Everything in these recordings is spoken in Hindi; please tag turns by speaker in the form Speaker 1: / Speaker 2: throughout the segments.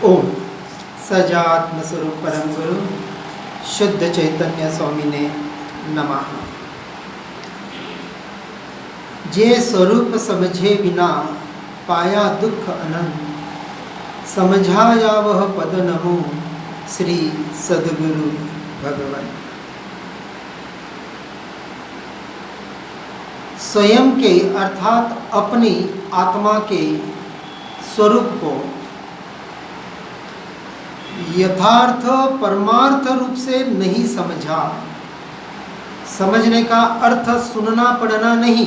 Speaker 1: ओम सजात्म स्वरूप परम गुरु शुद्ध चैतन्य स्वामी ने नमः। जे स्वरूप समझे बिना पाया दुख अनंत, समझाया वह पद नमो श्री सद्गुरु भगवान। स्वयं के अर्थात अपनी आत्मा के स्वरूप को यथार्थ परमार्थ रूप से नहीं समझा। समझने का अर्थ सुनना पढ़ना नहीं,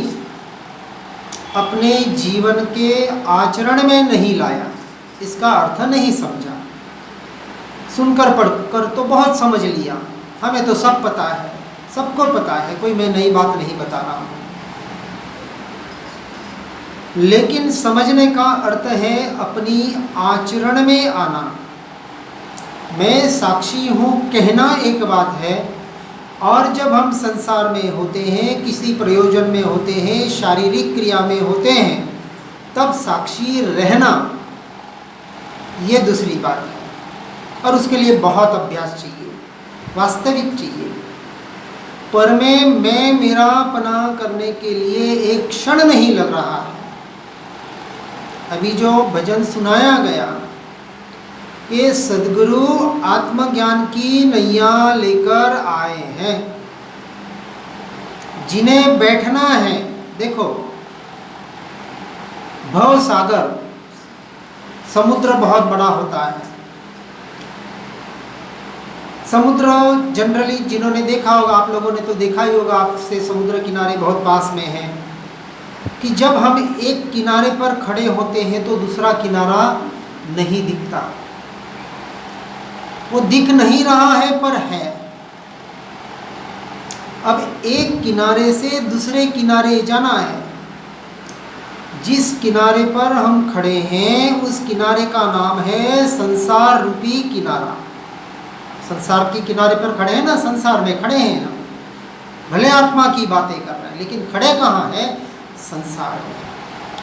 Speaker 1: अपने जीवन के आचरण में नहीं लाया, इसका अर्थ नहीं समझा। सुनकर पढ़कर तो बहुत समझ लिया, हमें तो सब पता है, सबको पता है, कोई मैं नई बात नहीं बता रहा हूँ। लेकिन समझने का अर्थ है अपनी आचरण में आना। मैं साक्षी हूँ कहना एक बात है, और जब हम संसार में होते हैं, किसी प्रयोजन में होते हैं, शारीरिक क्रिया में होते हैं, तब साक्षी रहना ये दूसरी बात है। और उसके लिए बहुत अभ्यास चाहिए, वास्तविक चाहिए। पर में मैं मेरापना करने के लिए एक क्षण नहीं लग रहा है। अभी जो भजन सुनाया गया कि सद्गुरु आत्मज्ञान की नैया लेकर आए हैं, जिन्हें बैठना है। देखो, भव सागर समुद्र बहुत बड़ा होता है। समुद्र जनरली जिन्होंने देखा होगा, आप लोगों ने तो देखा ही होगा, आपसे समुद्र किनारे बहुत पास में है, कि जब हम एक किनारे पर खड़े होते हैं तो दूसरा किनारा नहीं दिखता। वो दिख नहीं रहा है पर है। अब एक किनारे से दूसरे किनारे जाना है। जिस किनारे पर हम खड़े हैं उस किनारे का नाम है संसार रूपी किनारा। संसार के किनारे पर खड़े हैं ना, संसार में खड़े हैं हम, भले आत्मा की बातें कर रहे हैं, लेकिन खड़े कहाँ हैं? संसार में।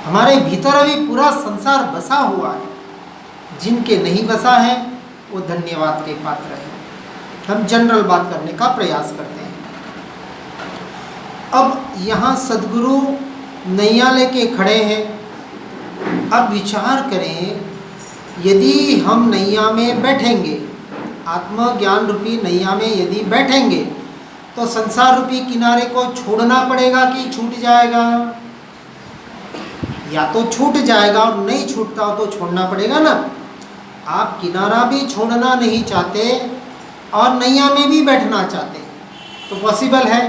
Speaker 1: हमारे भीतर अभी पूरा संसार बसा हुआ है। जिनके नहीं बसा है वो धन्यवाद के पात्र हैं। हम जनरल बात करने का प्रयास करते हैं। अब यहाँ सद्गुरु नैया लेके खड़े हैं। अब विचार करें, यदि हम नैया में बैठेंगे, आत्मज्ञान रूपी नैया में यदि बैठेंगे, तो संसार रूपी किनारे को छोड़ना पड़ेगा कि छूट जाएगा? या तो छूट जाएगा, और नहीं छूटता हो तो छोड़ना पड़ेगा ना। आप किनारा भी छोड़ना नहीं चाहते और नैया में भी बैठना चाहते, तो पॉसिबल है?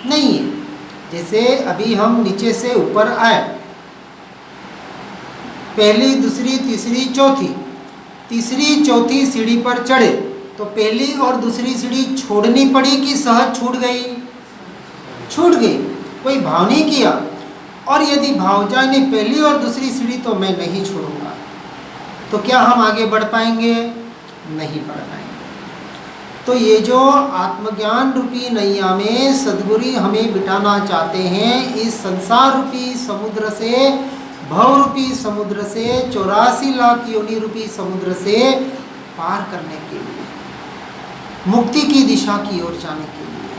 Speaker 1: नहीं है। जैसे अभी हम नीचे से ऊपर आए, पहली दूसरी तीसरी चौथी, तीसरी चौथी सीढ़ी पर चढ़े, तो पहली और दूसरी सीढ़ी छोड़नी पड़ी कि सहज छूट गई? छूट गई, कोई भाव नहीं किया। और यदि भाव जाए नहीं पहली और दूसरी सीढ़ी तो मैं नहीं छोड़ूंगा, तो क्या हम आगे बढ़ पाएंगे? नहीं बढ़ पाएंगे। तो ये जो आत्मज्ञान रूपी नैया में सद्गुरु हमें बिठाना चाहते हैं, इस संसार रूपी समुद्र से, भव रूपी समुद्र से, 84 लाख योनि रूपी समुद्र से पार करने के लिए, मुक्ति की दिशा की ओर जाने के लिए,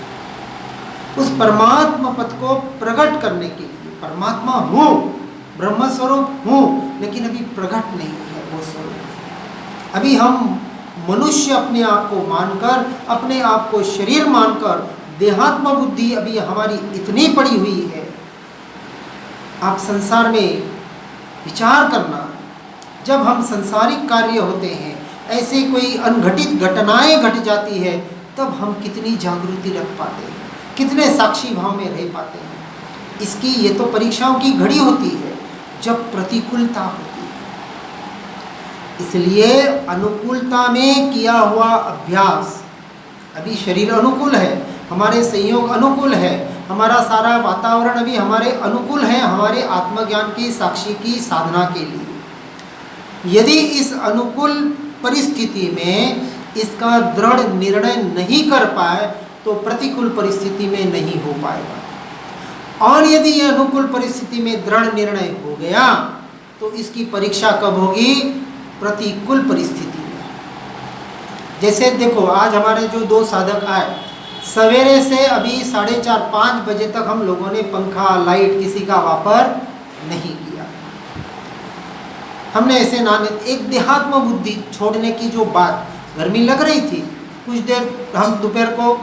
Speaker 1: उस परमात्मा पद को प्रकट करने के लिए। परमात्मा हूँ, ब्रह्म स्वरूप हूँ, लेकिन अभी प्रकट नहीं है वो स्वरूप। अभी हम मनुष्य अपने आप को मानकर, अपने आप को शरीर मानकर, देहात्म बुद्धि अभी हमारी इतनी पड़ी हुई है। आप संसार में विचार करना, जब हम सांसारिक कार्य होते हैं, ऐसे कोई अनघटित घटनाएं घट जाती है, तब हम कितनी जागृति रख पाते हैं, कितने साक्षी भाव में रह पाते हैं। इसकी ये तो परीक्षाओं की घड़ी होती है जब प्रतिकूलता होती है। इसलिए अनुकूलता में किया हुआ अभ्यास, अभी शरीर अनुकूल है, हमारे संयोग अनुकूल है, हमारा सारा वातावरण अभी हमारे अनुकूल है हमारे आत्मज्ञान की साक्षी की साधना के लिए। यदि इस अनुकूल परिस्थिति में इसका दृढ़ निर्णय नहीं कर पाए तो प्रतिकूल परिस्थिति में नहीं हो पाएगा। और यदि ये अनुकूल परिस्थिति में दृढ़ निर्णय हो गया तो इसकी परीक्षा कब होगी? प्रतिकूल परिस्थिति में। जैसे देखो, आज हमारे जो 2 साधक आए, सवेरे से अभी 4:30-5 बजे तक हम लोगों ने पंखा लाइट किसी का वापर नहीं किया। हमने ऐसे एक देहात्म बुद्धि छोड़ने की जो बात, गर्मी लग रही थी, कुछ देर हम दोपहर को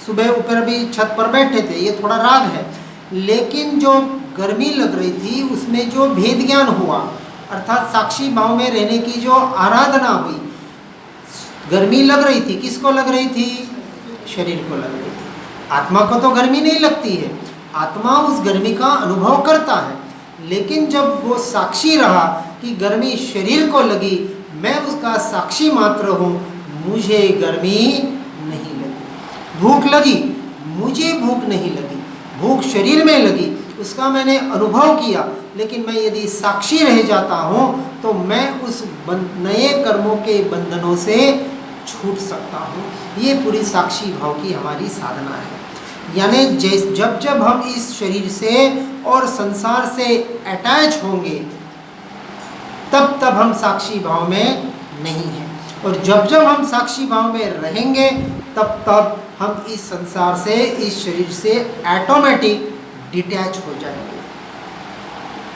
Speaker 1: सुबह ऊपर भी छत पर बैठे थे, ये थोड़ा राग है, लेकिन जो गर्मी लग रही थी उसमें जो भेद ज्ञान हुआ, अर्थात साक्षी भाव में रहने की जो आराधना हुई। गर्मी लग रही थी, किसको लग रही थी? शरीर को लग रही थी। आत्मा को तो गर्मी नहीं लगती है, आत्मा उस गर्मी का अनुभव करता है, लेकिन जब वो साक्षी रहा कि गर्मी शरीर को लगी, मैं उसका साक्षी मात्र हूँ, मुझे गर्मी नहीं लगी। भूख लगी, मुझे भूख नहीं लगी, भूख शरीर में लगी, उसका मैंने अनुभव किया, लेकिन मैं यदि साक्षी रह जाता हूँ तो मैं उस नए कर्मों के बंधनों से छूट सकता हूँ। ये पूरी साक्षी भाव की हमारी साधना है। यानी जब जब हम इस शरीर से और संसार से अटैच होंगे, तब तब हम साक्षी भाव में नहीं हैं, और जब जब हम साक्षी भाव में रहेंगे, तब तब हम इस संसार से, इस शरीर से ऑटोमेटिक डिटैच हो जाएंगे।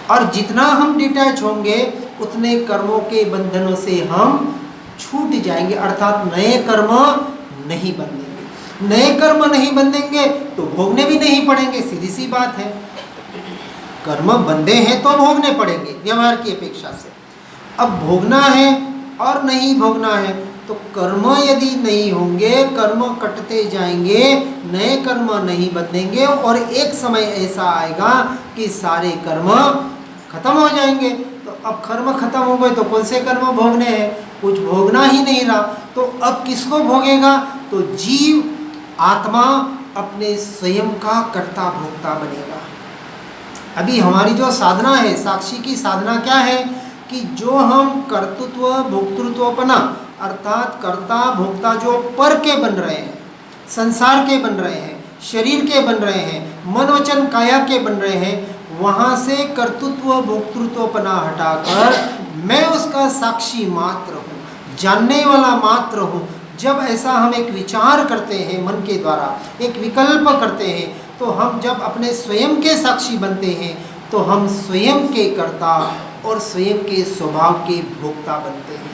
Speaker 1: और जितना हम डिटैच होंगे, उतने कर्मों के बंधनों से हम छूट जाएंगे, अर्थात नए कर्म नहीं बंधेंगे। नए कर्म नहीं बंधेंगे तो भोगने भी नहीं पड़ेंगे, सीधी सी बात है। कर्म बंधे हैं तो भोगने पड़ेंगे व्यवहार की अपेक्षा से। अब भोगना है और नहीं भोगना है, तो कर्म यदि नहीं होंगे, कर्म कटते जाएंगे, नए कर्म नहीं बंधेंगे, और एक समय ऐसा आएगा कि सारे कर्म खत्म हो जाएंगे। तो अब कर्म खत्म हो गए तो कौन से कर्म भोगने हैं? कुछ भोगना ही नहीं रहा, तो अब किसको भोगेगा? तो जीव आत्मा अपने स्वयं का कर्ता भोक्ता बनेगा। अभी हमारी जो साधना है, साक्षी की साधना क्या है कि जो हम कर्तृत्व भोक्तृत्वपना, अर्थात कर्ता भोक्ता जो पर के बन रहे हैं, संसार के बन रहे हैं, शरीर के बन रहे हैं, मन वचन काया के बन रहे हैं, वहाँ से कर्तृत्व भोक्तृत्वपना हटाकर मैं उसका साक्षी मात्र हूँ, जानने वाला मात्र हूँ। जब ऐसा हम एक विचार करते हैं, मन के द्वारा एक विकल्प करते हैं, तो हम जब अपने स्वयं के साक्षी बनते हैं, तो हम स्वयं के कर्ता और स्वयं के स्वभाव के भोक्ता बनते हैं।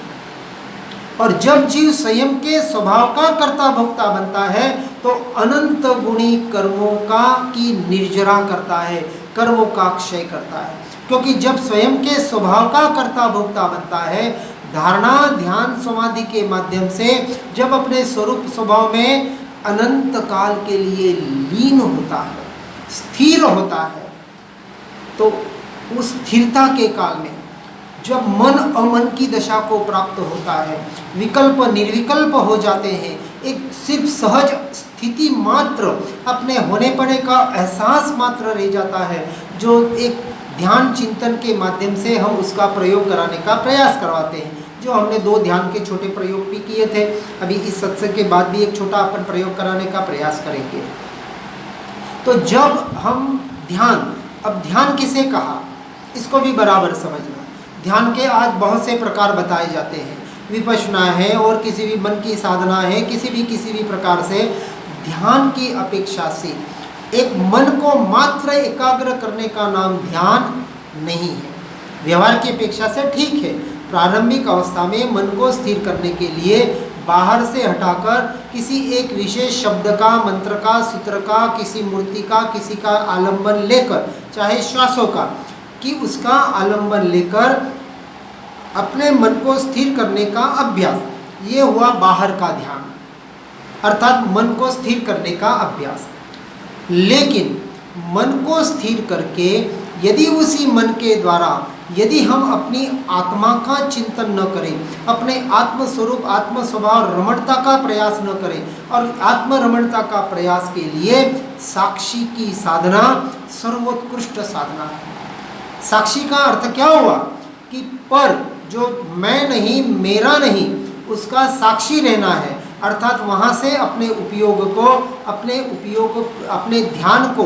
Speaker 1: और जब जीव स्वयं के स्वभाव का कर्ता भोक्ता बनता है, तो अनंत गुणी कर्मों का की निर्जरा करता है, कर्मों का क्षय करता है। क्योंकि जब स्वयं के स्वभाव का कर्ता भोक्ता बनता है, धारणा ध्यान समाधि के माध्यम से जब अपने स्वरूप स्वभाव में अनंत काल के लिए लीन होता है, स्थिर होता है, तो उस स्थिरता के काल में जब मन अमन की दशा को प्राप्त होता है, विकल्प निर्विकल्प हो जाते हैं, एक सिर्फ सहज स्थिति मात्र, अपने होने पड़े का एहसास मात्र रह जाता है, जो एक ध्यान चिंतन के माध्यम से हम उसका प्रयोग कराने का प्रयास करवाते हैं। जो हमने 2 ध्यान के छोटे प्रयोग भी किए थे, अभी इस सत्संग के बाद भी एक छोटा अपन प्रयोग कराने का प्रयास करेंगे। तो जब हम ध्यान, अब ध्यान किसे कहा, इसको भी बराबर समझना। ध्यान के आज बहुत से प्रकार बताए जाते हैं, विपश्यना है और किसी भी मन की साधना है, किसी भी प्रकार से ध्यान की अपेक्षा से एक मन को मात्र एकाग्र करने का नाम ध्यान नहीं है। व्यवहार की अपेक्षा से ठीक है, प्रारंभिक अवस्था में मन को स्थिर करने के लिए बाहर से हटाकर किसी एक विशेष शब्द का, मंत्र का, सूत्र का, किसी मूर्ति का, किसी का आलंबन लेकर, चाहे श्वासों का, कि उसका आलंबन लेकर अपने मन को स्थिर करने का अभ्यास, ये हुआ बाहर का ध्यान, अर्थात मन को स्थिर करने का अभ्यास। लेकिन मन को स्थिर करके यदि उसी मन के द्वारा यदि हम अपनी आत्मा का चिंतन न करें, अपने आत्म स्वरूप आत्म स्वभाव रमणता का प्रयास न करें, और आत्म रमणता का प्रयास के लिए साक्षी की साधना सर्वोत्कृष्ट साधना है। साक्षी का अर्थ क्या हुआ कि पर जो मैं नहीं, मेरा नहीं, उसका साक्षी रहना है, अर्थात वहाँ से अपने अपने ध्यान को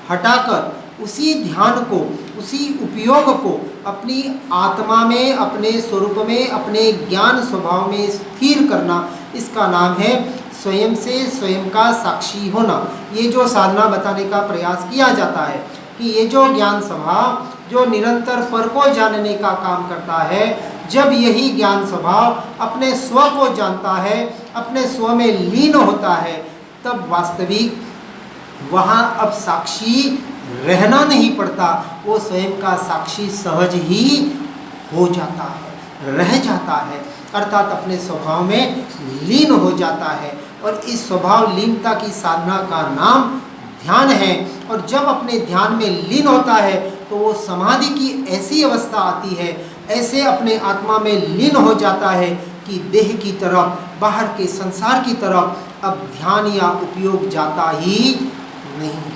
Speaker 1: हटाकर उसी ध्यान को, उसी उपयोग को अपनी आत्मा में, अपने स्वरूप में, अपने ज्ञान स्वभाव में स्थिर करना, इसका नाम है स्वयं से स्वयं का साक्षी होना। ये जो साधना बताने का प्रयास किया जाता है कि ये जो ज्ञान स्वभाव जो निरंतर पर को जानने का काम करता है, जब यही ज्ञान स्वभाव अपने स्व को जानता है, अपने स्व में लीन होता है, तब वास्तविक वहाँ अब साक्षी रहना नहीं पड़ता, वो स्वयं का साक्षी सहज ही हो जाता है, रह जाता है, अर्थात अपने स्वभाव में लीन हो जाता है। और इस स्वभाव लीनता की साधना का नाम ध्यान है। और जब अपने ध्यान में लीन होता है तो वो समाधि की ऐसी अवस्था आती है, ऐसे अपने आत्मा में लीन हो जाता है कि देह की तरफ, बाहर के संसार की तरफ अब ध्यान या उपयोग जाता ही नहीं है।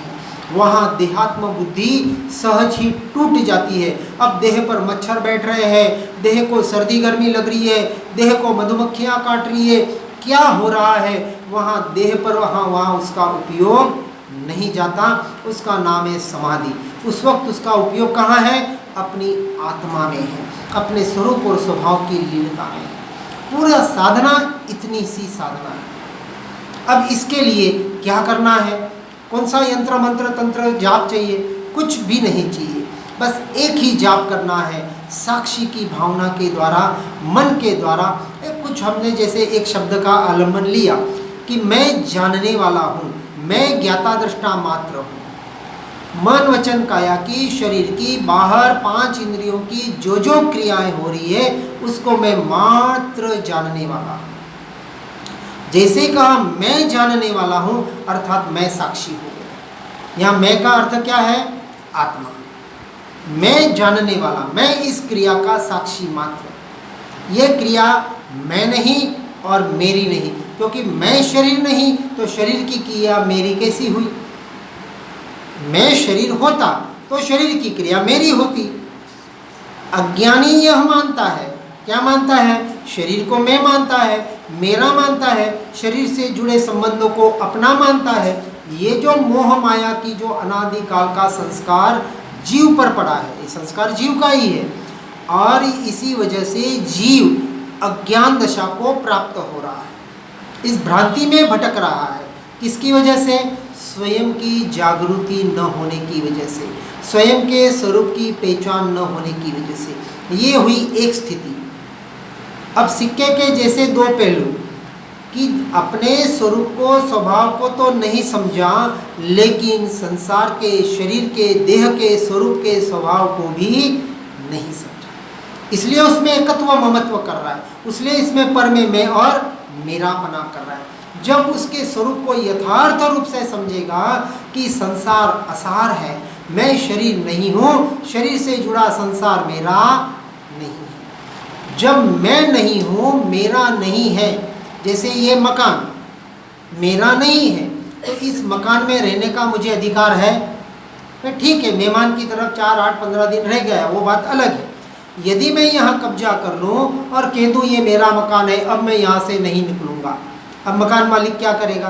Speaker 1: वहाँ देहात्म बुद्धि सहज ही टूट जाती है। अब देह पर मच्छर बैठ रहे हैं, देह को सर्दी गर्मी लग रही है, देह को मधुमक्खियाँ काट रही है, क्या हो रहा है, वहाँ देह पर वहाँ उसका उपयोग नहीं जाता, उसका नाम है समाधि। उस वक्त उसका उपयोग कहाँ है? अपनी आत्मा में है, अपने स्वरूप और स्वभाव की लीनता में। पूरा साधना इतनी सी साधना है। अब इसके लिए क्या करना है? कौन सा यंत्र मंत्र तंत्र जाप चाहिए? कुछ भी नहीं चाहिए, बस एक ही जाप करना है, साक्षी की भावना के द्वारा, मन के द्वारा। कुछ हमने जैसे एक शब्द का आलम्बन लिया कि मैं जानने वाला हूँ, मैं ज्ञाता दृष्टा मात्र हूँ। मन वचन काया की, शरीर की, बाहर 5 इंद्रियों की जो जो क्रियाएं हो रही है उसको मैं मात्र जानने वाला हूँ। जैसे कहा मैं जानने वाला हूँ, अर्थात मैं साक्षी हो गया। यहाँ मैं का अर्थ क्या है? आत्मा। मैं जानने वाला, मैं इस क्रिया का साक्षी मात्र। ये क्रिया मैं नहीं और मेरी नहीं, क्योंकि मैं शरीर नहीं तो शरीर की क्रिया मेरी कैसी हुई? मैं शरीर होता तो शरीर की क्रिया मेरी होती। अज्ञानी यह मानता है, क्या मानता है? शरीर को मैं मानता है, मेरा मानता है, शरीर से जुड़े संबंधों को अपना मानता है। ये जो मोह माया की जो अनादिकाल का संस्कार जीव पर पड़ा है, ये संस्कार जीव का ही है, और इसी वजह से जीव अज्ञान दशा को प्राप्त हो रहा है, इस भ्रांति में भटक रहा है। किसकी वजह से? स्वयं की जागृति न होने की वजह से, स्वयं के स्वरूप की पहचान न होने की वजह से। ये हुई एक स्थिति। अब सिक्के के जैसे 2 पहलू कि अपने स्वरूप को, स्वभाव को तो नहीं समझा, लेकिन संसार के, शरीर के, देह के स्वरूप के स्वभाव को भी नहीं समझा, इसलिए उसमें एकत्व ममत्व कर रहा है, इसलिए इसमें पर में मैं और मेरापना कर रहा है। जब उसके स्वरूप को यथार्थ रूप से समझेगा कि संसार असार है, मैं शरीर नहीं हूँ, शरीर से जुड़ा संसार मेरा नहीं है। जब मैं नहीं हूँ, मेरा नहीं है, जैसे ये मकान मेरा नहीं है तो इस मकान में रहने का मुझे अधिकार है? तो ठीक है, मेहमान की तरफ 4, 8, 15 दिन रह गया, वो बात अलग है। यदि मैं यहाँ कब्जा कर लूँ और कह दूँ ये मेरा मकान है, अब मैं यहाँ से नहीं निकलूँगा, अब मकान मालिक क्या करेगा?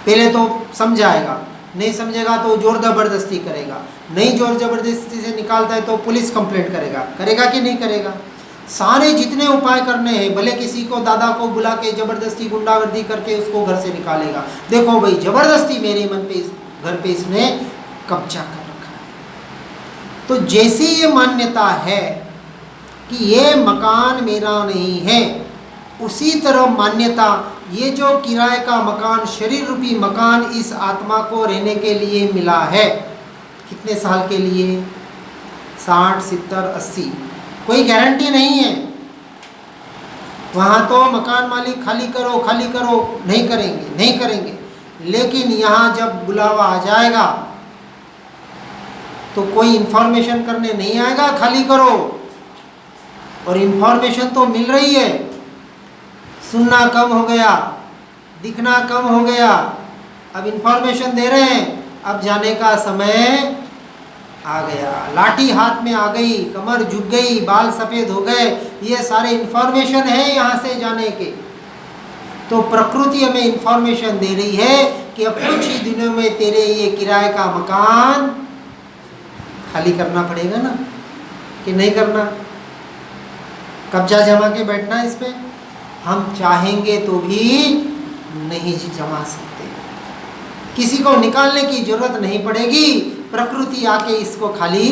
Speaker 1: पहले तो समझाएगा, नहीं समझेगा तो जोर ज़बरदस्ती करेगा, नहीं जोर ज़बरदस्ती से निकालता है तो पुलिस कंप्लेंट करेगा, करेगा कि नहीं करेगा? सारे जितने उपाय करने हैं, भले किसी को दादा को बुला के ज़बरदस्ती गुंडागर्दी करके उसको घर से निकालेगा। देखो भाई, ज़बरदस्ती मेरे मन पे, घर पे इसने कब्जा कर रखा है। तो जैसी ये मान्यता है कि ये मकान मेरा नहीं है, उसी तरह मान्यता ये जो किराए का मकान, शरीर रूपी मकान इस आत्मा को रहने के लिए मिला है। कितने साल के लिए? 60, 70, 80, कोई गारंटी नहीं है। वहाँ तो मकान मालिक खाली करो खाली करो नहीं करेंगे, नहीं करेंगे, लेकिन यहाँ जब बुलावा आ जाएगा तो कोई इन्फॉर्मेशन करने नहीं आएगा खाली करो। और इन्फॉर्मेशन तो मिल रही है, सुनना कम हो गया, दिखना कम हो गया, अब इन्फॉर्मेशन दे रहे हैं, अब जाने का समय आ गया, लाठी हाथ में आ गई, कमर झुक गई, बाल सफ़ेद हो गए, ये सारे इन्फॉर्मेशन है यहाँ से जाने के। तो प्रकृति हमें इन्फॉर्मेशन दे रही है कि अब कुछ ही दिनों में तेरे ये किराए का मकान खाली करना पड़ेगा ना। कि नहीं करना, कब्जा जमा के बैठना इस पे? हम चाहेंगे तो भी नहीं जमा सकते। किसी को निकालने की जरूरत नहीं पड़ेगी, प्रकृति आके इसको खाली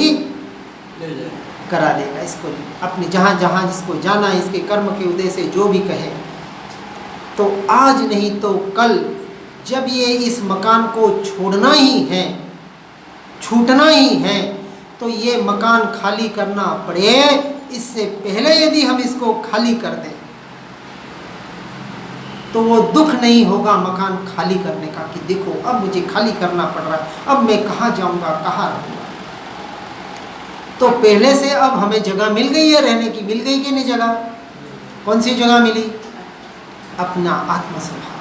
Speaker 2: ले जाए,
Speaker 1: करा देगा। इसको अपनी जहाँ जहाँ जिसको जाना है, इसके कर्म के उदय से जो भी कहे, तो आज नहीं तो कल जब ये इस मकान को छोड़ना ही है, छूटना ही है, तो ये मकान खाली करना पड़े, इससे पहले यदि हम इसको खाली कर दें तो वो दुख नहीं होगा मकान खाली करने का कि देखो अब मुझे खाली करना पड़ रहा है, अब मैं कहाँ जाऊँगा, कहाँ रहूँगा। तो पहले से अब हमें जगह मिल गई है रहने की, मिल गई कि नहीं जगह? कौन सी जगह मिली? अपना आत्म स्वभाव।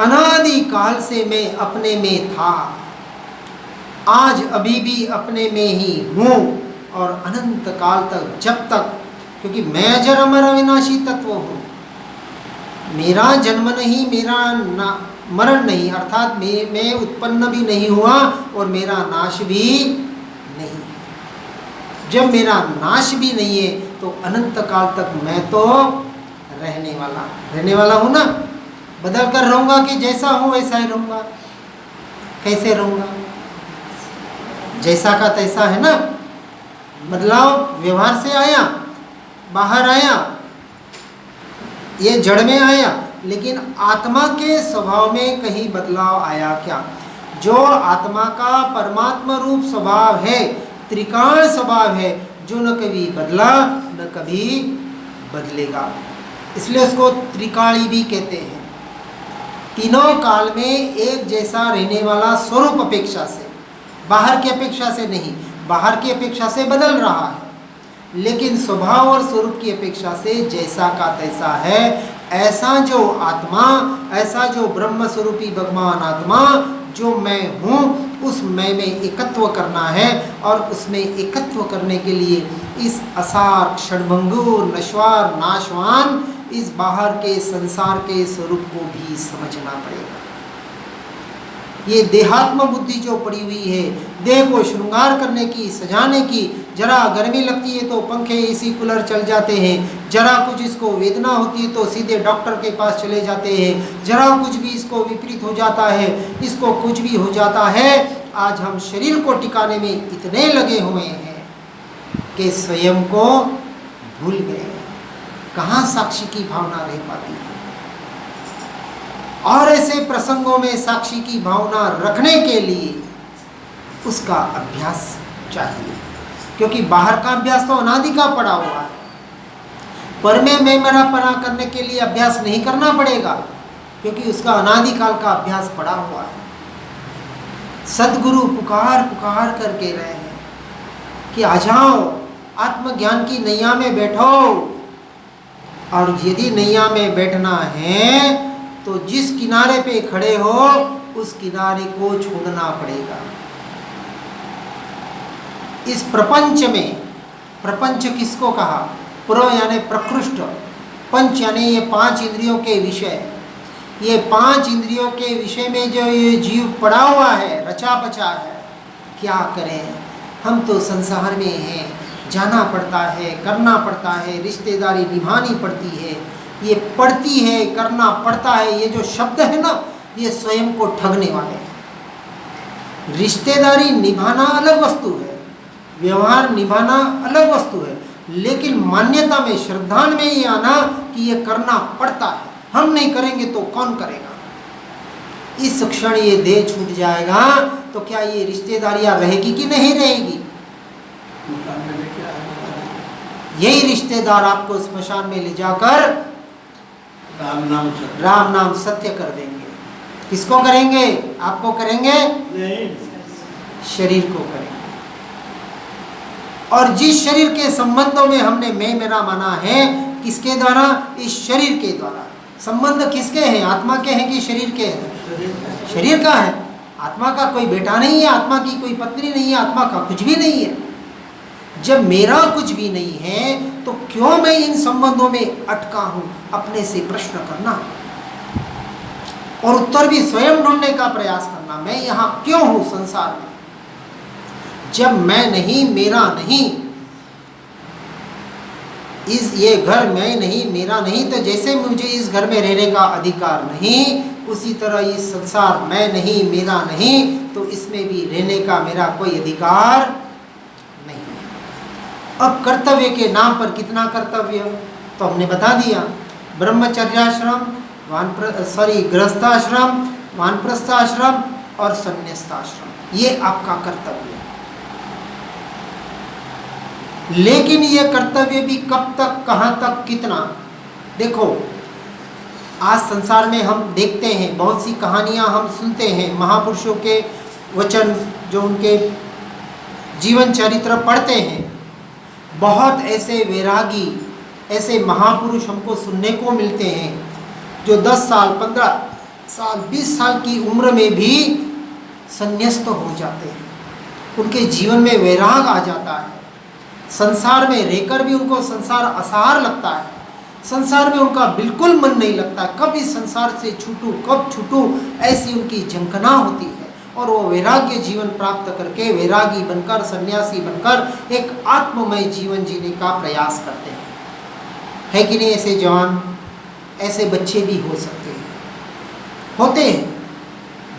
Speaker 1: अनादि काल से मैं अपने में था, आज अभी भी अपने में ही हूँ, और अनंत काल तक, जब तक, क्योंकि मैं अजर अमर अविनाशी तत्व हूँ, मेरा जन्म नहीं, मेरा मरण नहीं, अर्थात मैं उत्पन्न भी नहीं हुआ और मेरा नाश भी नहीं। जब मेरा नाश भी नहीं है तो अनंत काल तक मैं तो रहने वाला हूँ ना। बदल कर रहूँगा कि जैसा हूँ वैसा ही रहूँगा? कैसे रहूँगा? जैसा का तैसा है ना। बदलाव व्यवहार से आया, बाहर आया, ये जड़ में आया, लेकिन आत्मा के स्वभाव में कहीं बदलाव आया क्या? जो आत्मा का परमात्मा रूप स्वभाव है, त्रिकाल स्वभाव है, जो न कभी बदला न कभी बदलेगा, इसलिए उसको त्रिकाली भी कहते हैं। तीनों काल में एक जैसा रहने वाला स्वरूप अपेक्षा से, बाहर की अपेक्षा से नहीं, बाहर की अपेक्षा से बदल रहा है, लेकिन स्वभाव और स्वरूप की अपेक्षा से जैसा का तैसा है। ऐसा जो आत्मा, ऐसा जो ब्रह्म स्वरूपी भगवान आत्मा जो मैं हूँ, उस मैं में एकत्व करना है, और उसमें एकत्व करने के लिए इस असार, क्षणभंगुर, नश्वर, नाशवान, इस बाहर के संसार के स्वरूप को भी समझना पड़ेगा। ये देहात्म बुद्धि जो पड़ी हुई है, देह को श्रृंगार करने की, सजाने की, जरा गर्मी लगती है तो पंखे, एसी, कूलर चल जाते हैं, जरा कुछ इसको वेदना होती है तो सीधे डॉक्टर के पास चले जाते हैं, जरा कुछ भी इसको विपरीत हो जाता है, इसको कुछ भी हो जाता है, आज हम शरीर को टिकाने में इतने लगे हुए हैं कि स्वयं को भूल गए। कहाँ साक्षी की भावना रह पाती है? और ऐसे प्रसंगों में साक्षी की भावना रखने के लिए उसका अभ्यास चाहिए, क्योंकि बाहर का अभ्यास तो अनादि का पड़ा हुआ है। पर में मैं मेरा पना करने के लिए अभ्यास नहीं करना पड़ेगा, क्योंकि उसका अनादि काल का अभ्यास पड़ा हुआ है। सद्गुरु पुकार पुकार करके रहे हैं कि आ जाओ, आत्मज्ञान की नैया में बैठो, और यदि नैया में बैठना है तो जिस किनारे पे खड़े हो उस किनारे को छोड़ना पड़ेगा। इस प्रपंच में, प्रपंच किसको कहा? पुरो यानी प्रकृष्ट, पंच यानी ये पांच इंद्रियों के विषय, ये पांच इंद्रियों के विषय में जो ये जीव पड़ा हुआ है, रचा बचा है, क्या करें? हम तो संसार में हैं, जाना पड़ता है, करना पड़ता है, रिश्तेदारी निभानी पड़ती है, ये पड़ती है, करना पड़ता है, ये जो शब्द है ना, ये स्वयं को ठगने वाले हैं। रिश्तेदारी निभाना अलग वस्तु है, व्यवहार निभाना अलग वस्तु है, लेकिन मान्यता में, श्रद्धा में ये आना कि ये करना पड़ता है, हम नहीं करेंगे तो कौन करेगा। इस क्षण ये देह छूट जाएगा तो क्या ये रिश्तेदारियां रहेगी कि नहीं रहेगी? यही रिश्तेदार आपको स्मशान में ले जाकर राम नाम सत्य कर देंगे। किसको करेंगे? आपको करेंगे? नहीं, शरीर को करेंगे। और जिस शरीर के संबंधों में हमने मैं मेरा माना है, किसके द्वारा? इस शरीर के द्वारा। संबंध किसके हैं? आत्मा के हैं कि शरीर के हैं? शरीर का है। आत्मा का कोई बेटा नहीं है, आत्मा की कोई पत्नी नहीं है, आत्मा का कुछ भी नहीं है। जब मेरा कुछ भी नहीं है तो क्यों मैं इन संबंधों में अटका हूं? अपने से प्रश्न करना और उत्तर भी स्वयं ढूंढने का प्रयास करना। मैं यहां क्यों हूं संसार में? जब मैं नहीं, मेरा नहीं, ये घर मैं नहीं, मेरा नहीं, तो जैसे मुझे इस घर में रहने का अधिकार नहीं, उसी तरह ये संसार मैं नहीं, मेरा नहीं, तो इसमें भी रहने का मेरा कोई अधिकार नहीं। अब कर्तव्य के नाम पर कितना कर्तव्य तो हमने बता दिया। ब्रह्मचर्याश्रम, गृहस्थाश्रम, वानप्रस्थाश्रम और संन्यासाश्रम, ये आपका कर्तव्य। लेकिन ये कर्तव्य भी कब तक, कहाँ तक, कितना? देखो, आज संसार में हम देखते हैं, बहुत सी कहानियाँ हम सुनते हैं, महापुरुषों के वचन, जो उनके जीवन चरित्र पढ़ते हैं, बहुत ऐसे वैरागी, ऐसे महापुरुष हमको सुनने को मिलते हैं जो 10 साल, 15 साल, 20 साल की उम्र में भी संन्यास्त हो जाते हैं। उनके जीवन में वैराग आ जाता है, संसार में रहकर भी उनको संसार असहार लगता है, संसार में उनका बिल्कुल मन नहीं लगता, कब इस संसार से छूटूं, कब छूटूं, ऐसी उनकी झंखना होती है। और वो वैराग्य जीवन प्राप्त करके वैरागी बनकर, सन्यासी बनकर एक आत्ममय जीवन जीने का प्रयास करते हैं। है कि नहीं? ऐसे जवान, ऐसे बच्चे भी हो सकते हैं, होते हैं,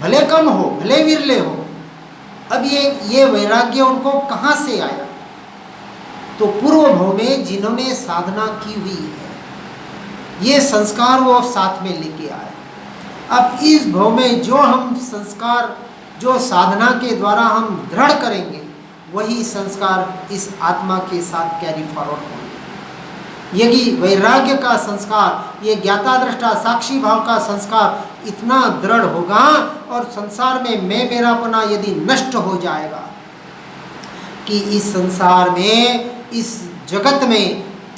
Speaker 1: भले कम हो, भले विरले हो। अब ये वैराग्य उनको कहाँ से आया? तो पूर्व भव में जिन्होंने साधना की हुई है, ये संस्कार वो साथ में लेके आए। अब इस भव में जो हम संस्कार, जो साधना के द्वारा हम दृढ़ करेंगे, वही संस्कार इस आत्मा के साथ कैरी फॉरवर्ड होंगे। यदि वैराग्य का संस्कार, ये ज्ञाता दृष्टा साक्षी भाव का संस्कार इतना दृढ़ होगा और संसार में मैं मेरापना यदि नष्ट हो जाएगा कि इस संसार में, इस जगत में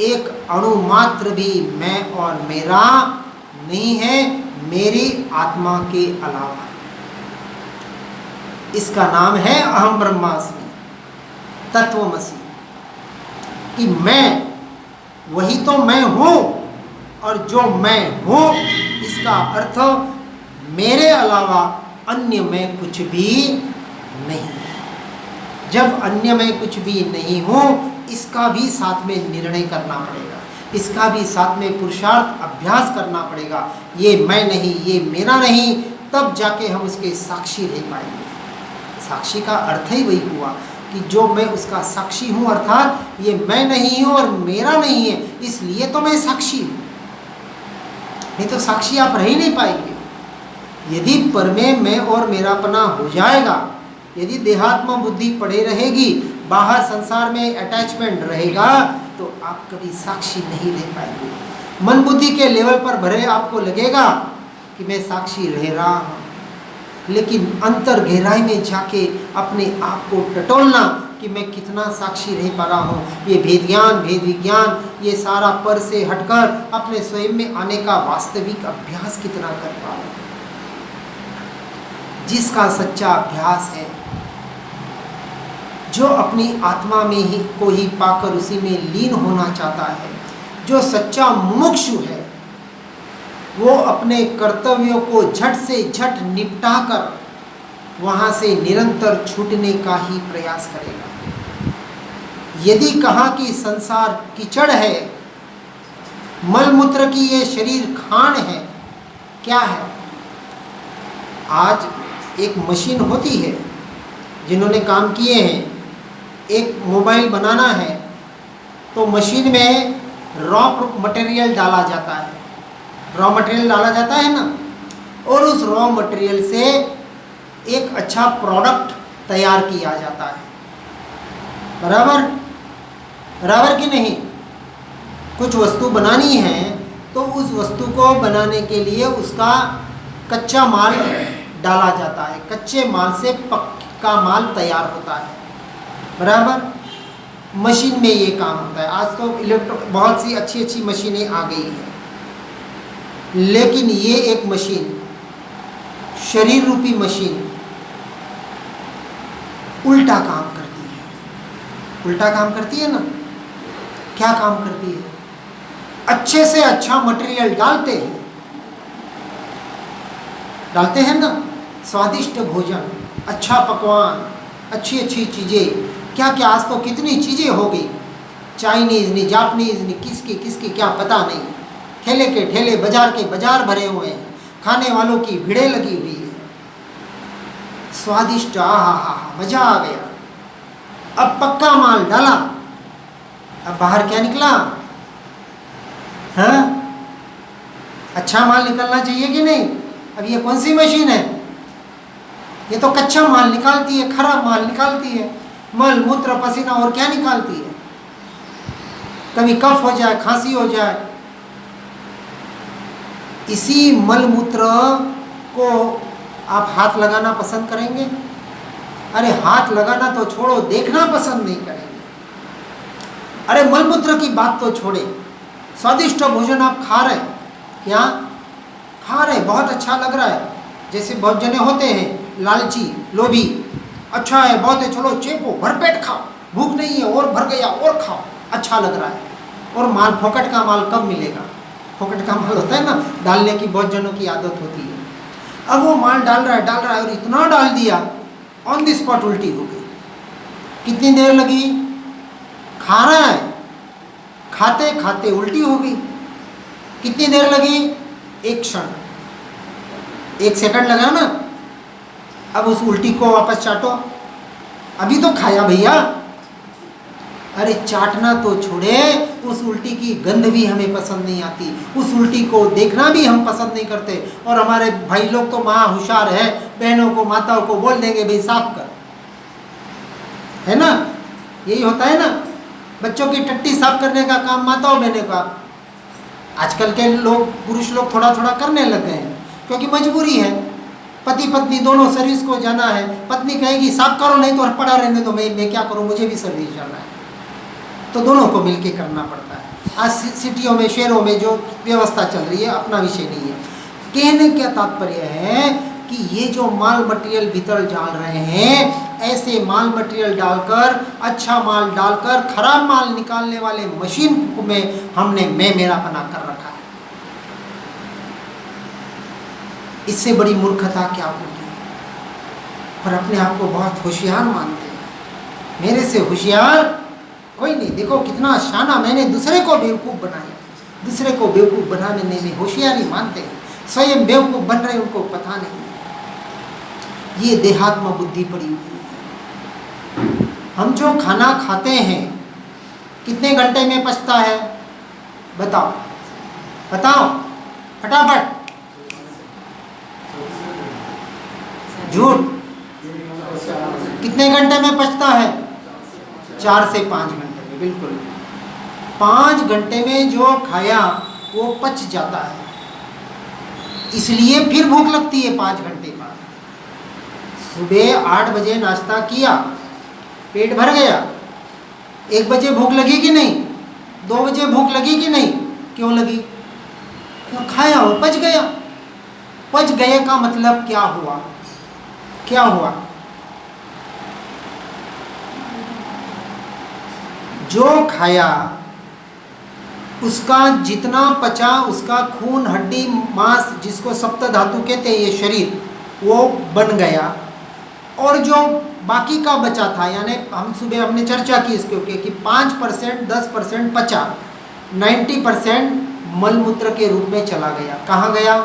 Speaker 1: एक अणु मात्र भी मैं और मेरा नहीं है, मेरी आत्मा के अलावा। इसका नाम है अहम ब्रह्मास्मि, तत्वमसि, कि मैं, वही तो मैं हूँ, और जो मैं हूँ इसका अर्थ मेरे अलावा अन्य में कुछ भी नहीं। जब अन्य में कुछ भी नहीं हूँ, इसका भी साथ में निर्णय करना पड़ेगा, इसका भी साथ में पुरुषार्थ अभ्यास करना पड़ेगा। ये मैं नहीं, ये मेरा नहीं, तब जाके हम उसके साक्षी रह पाएंगे। साक्षी का अर्थ ही वही हुआ कि जो मैं उसका साक्षी हूँ, अर्थात ये मैं नहीं हूँ और मेरा नहीं है, इसलिए तो मैं साक्षी हूँ। नहीं तो साक्षी आप रह ही नहीं पाएंगे। यदि पर में मैं और मेरापना हो जाएगा, यदि देहात्म बुद्धि पड़े रहेगी, बाहर संसार में अटैचमेंट रहेगा, तो आप कभी साक्षी नहीं रह पाएंगे। मन बुद्धि के लेवल पर भरे आपको लगेगा कि मैं साक्षी रह रहा हूँ, लेकिन अंतर गहराई में जाके अपने आप को टटोलना कि मैं कितना साक्षी रह पा रहा हूँ, ये भेद ज्ञान, भेद विज्ञान, ये सारा पर से हटकर अपने स्वयं में आने का वास्तविक अभ्यास कितना कर पा रहा हूँ। जिसका सच्चा अभ्यास है, जो अपनी आत्मा में ही को ही पाकर उसी में लीन होना चाहता है, जो सच्चा मुमुक्षु है, वो अपने कर्तव्यों को झट से झट निपटाकर वहाँ से निरंतर छूटने का ही प्रयास करेगा। यदि कहा कि संसार कीचड़ है, मलमूत्र की ये शरीर खान है, क्या है? आज एक मशीन होती है, जिन्होंने काम किए हैं, एक मोबाइल बनाना है तो मशीन में रॉ मटेरियल डाला जाता है, रॉ मटेरियल डाला जाता है ना, और उस रॉ मटेरियल से एक अच्छा प्रोडक्ट तैयार किया जाता है। बराबर बराबर कि नहीं? कुछ वस्तु बनानी है तो उस वस्तु को बनाने के लिए उसका कच्चा माल डाला जाता है, कच्चे माल से पक्का माल तैयार होता है। बराबर, मशीन में ये काम होता है। आज तो बहुत सी अच्छी अच्छी मशीनें आ गई हैं, लेकिन ये एक मशीन, शरीर रूपी मशीन, उल्टा काम करती है। उल्टा काम करती है ना? क्या काम करती है? अच्छे से अच्छा मटेरियल डालते हैं ना, स्वादिष्ट भोजन, अच्छा पकवान, अच्छी अच्छी चीज़ें, क्या क्या, आज तो कितनी चीज़ें हो गई। चाइनीज नहीं, जापानीज नहीं, किसकी किसकी क्या पता नहीं। ठेले के ठेले, बाजार के बाजार भरे हुए हैं, खाने वालों की भीड़ें लगी हुई है। स्वादिष्ट, आहा, मजा आ गया। अब पक्का माल डाला, अब बाहर क्या निकला? हाँ, अच्छा माल निकलना चाहिए कि नहीं? अब ये कौन सी मशीन है? ये तो कच्चा माल निकालती है, खराब माल निकालती है, मल मूत्र पसीना, और क्या निकालती है? कभी कफ हो जाए, खांसी हो जाए। इसी मल मूत्र को आप हाथ लगाना पसंद करेंगे? अरे हाथ लगाना तो छोड़ो, देखना पसंद नहीं करेंगे। अरे मल मूत्र की बात तो छोड़े, स्वादिष्ट भोजन आप खा रहे हैं, क्या खा रहे, बहुत अच्छा लग रहा है। जैसे बहुत जने होते हैं लालची, लोभी, अच्छा है, बहुत है, चलो चेपो, भरपेट खाओ, भूख नहीं है और भर गया और खाओ, अच्छा लग रहा है। और माल, फोकट का माल कब मिलेगा? फोकट का माल होता है ना, डालने की बहुत जनों की आदत होती है। अब वो माल डाल रहा है और इतना डाल दिया, ऑन द स्पॉट उल्टी हो गई। कितनी देर लगी? खा रहा है, खाते खाते उल्टी हो गई। कितनी देर लगी? एक क्षण, 1 सेकंड लगा ना। अब उस उल्टी को वापस चाटो, अभी तो खाया भैया। अरे चाटना तो छोड़े, उस उल्टी की गंध भी हमें पसंद नहीं आती, उस उल्टी को देखना भी हम पसंद नहीं करते। और हमारे भाई लोग तो महा होशियार है, बहनों को, माताओं को बोल देंगे भाई साफ कर, है ना? यही होता है ना, बच्चों की टट्टी साफ करने का काम माताओं बहनों का। आजकल के लोग, पुरुष लोग थोड़ा थोड़ा करने लग गए हैं, क्योंकि मजबूरी है। पति पत्नी दोनों सर्विस को जाना है, पत्नी कहेगी साफ करो, नहीं तो पड़ा रहने दो, मैं क्या करूं, मुझे भी सर्विस जाना है, तो दोनों को मिलके करना पड़ता है। आज सिटियों में, शहरों में जो व्यवस्था चल रही है, अपना विषय नहीं है। कहने का तात्पर्य है कि ये जो माल मटेरियल भीतर डाल रहे हैं, ऐसे माल मटेरियल डालकर, अच्छा माल डालकर खराब माल निकालने वाले मशीन में हमने मैं मेरापना कर रखा है। इससे बड़ी मूर्खता क्या होगी? पर अपने आप को बहुत होशियार मानते हैं, मेरे से होशियार कोई नहीं। देखो कितना शाना, मैंने दूसरे को बेवकूफ़ बनाया। दूसरे को बेवकूफ़ बनाने में होशियारी मानते हैं, स्वयं बेवकूफ़ बन रहे, उनको पता नहीं। ये देहात्म बुद्धि पड़ी हुई है। हम जो खाना खाते हैं कितने घंटे में पचता है? बताओ बताओ फटाफट, झूठ। कितने घंटे में पचता है? 4 से 5 घंटे में, बिल्कुल। 5 घंटे में जो खाया वो पच जाता है, इसलिए फिर भूख लगती है 5 घंटे बाद। सुबह 8 बजे नाश्ता किया, पेट भर गया, 1 बजे भूख लगी कि नहीं? 2 बजे भूख लगी कि नहीं? क्यों लगी? क्यों खाया हो, पच गया। पच गए का मतलब क्या हुआ? क्या हुआ? जो खाया उसका जितना पचा, उसका खून, हड्डी, मांस, जिसको सप्त धातु कहते हैं, ये शरीर, वो बन गया। और जो बाकी का बचा था, यानी हम सुबह हमने चर्चा की इसके ऊपर कि 5% 10% पचा, 90% मल मूत्र के रूप में चला गया। कहाँ गया?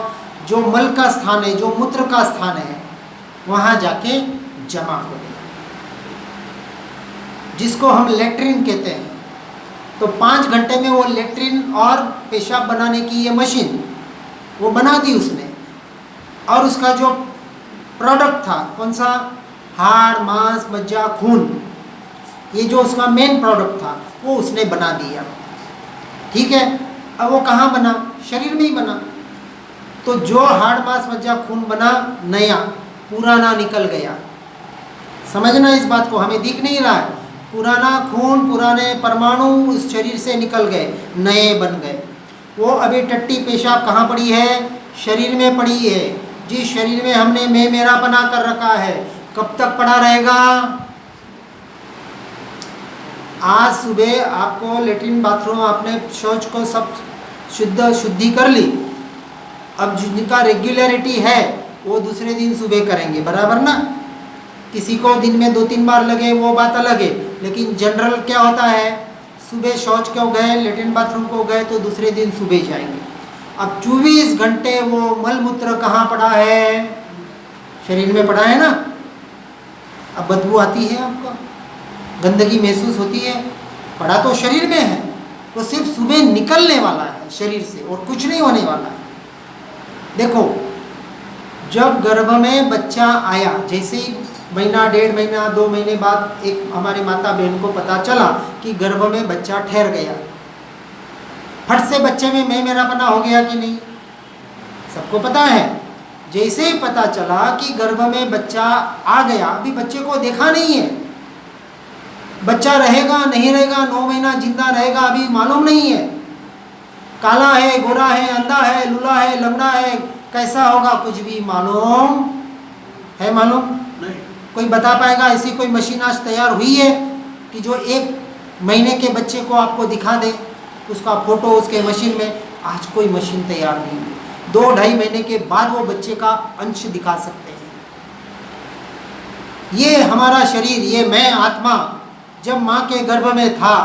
Speaker 1: जो मल का स्थान है, जो मूत्र का स्थान है, वहाँ जाके जमा हो गया, जिसको हम लेट्रिन कहते हैं। तो 5 घंटे में वो लेट्रिन और पेशाब बनाने की ये मशीन वो बना दी उसने। और उसका जो प्रोडक्ट था, कौन सा? हाड़, मांस, मज्जा, खून, ये जो उसका मेन प्रोडक्ट था वो उसने बना दिया। ठीक है, अब वो कहाँ बना? शरीर में ही बना। तो जो हाड़, मांस, मज्जा, खून बना, नया, पुराना निकल गया। समझना इस बात को, हमें दिख नहीं रहा है। पुराना खून, पुराने परमाणु उस शरीर से निकल गए, नए बन गए। वो अभी टट्टी पेशाब कहाँ पड़ी है? शरीर में पड़ी है। जिस शरीर में हमने मैं मेरापना कर रखा है, कब तक पड़ा रहेगा? आज सुबह आपको लेट्रिन, बाथरूम, आपने शौच को सब शुद्धि कर ली। अब जिनका रेगुलरिटी है वो दूसरे दिन सुबह करेंगे, बराबर ना? किसी को दिन में 2-3 बार लगे वो बात अलग है, लेकिन जनरल क्या होता है? सुबह शौच को गए, लेटरिन बाथरूम को गए तो दूसरे दिन सुबह जाएंगे। अब 24 घंटे वो मलमूत्र कहाँ पड़ा है? शरीर में पड़ा है ना। अब बदबू आती है आपको, गंदगी महसूस होती है, पड़ा तो शरीर में है, वो सिर्फ सुबह निकलने वाला है शरीर से और कुछ नहीं होने वाला है। देखो, जब गर्भ में बच्चा आया, जैसे ही महीना, 1.5 महीना, 2 महीने बाद एक हमारे माता बहन को पता चला कि गर्भ में बच्चा ठहर गया, फट से बच्चे में मैं मेरापना हो गया कि नहीं? सबको पता है। जैसे ही पता चला कि गर्भ में बच्चा आ गया, अभी बच्चे को देखा नहीं है, बच्चा रहेगा नहीं रहेगा, 9 महीना जिंदा रहेगा अभी मालूम नहीं है, काला है, गोरा है, अंधा है, लूला है, लंगड़ा है, कैसा होगा कुछ भी मालूम है? मालूम नहीं। कोई बता पाएगा? ऐसी कोई मशीन आज तैयार हुई है कि जो 1 महीने के बच्चे को आपको दिखा दे, उसका फोटो उसके मशीन में? आज कोई मशीन तैयार नहीं है। 2-2.5 महीने के बाद वो बच्चे का अंश दिखा सकते हैं। ये हमारा शरीर, ये मैं आत्मा जब माँ के गर्भ में था,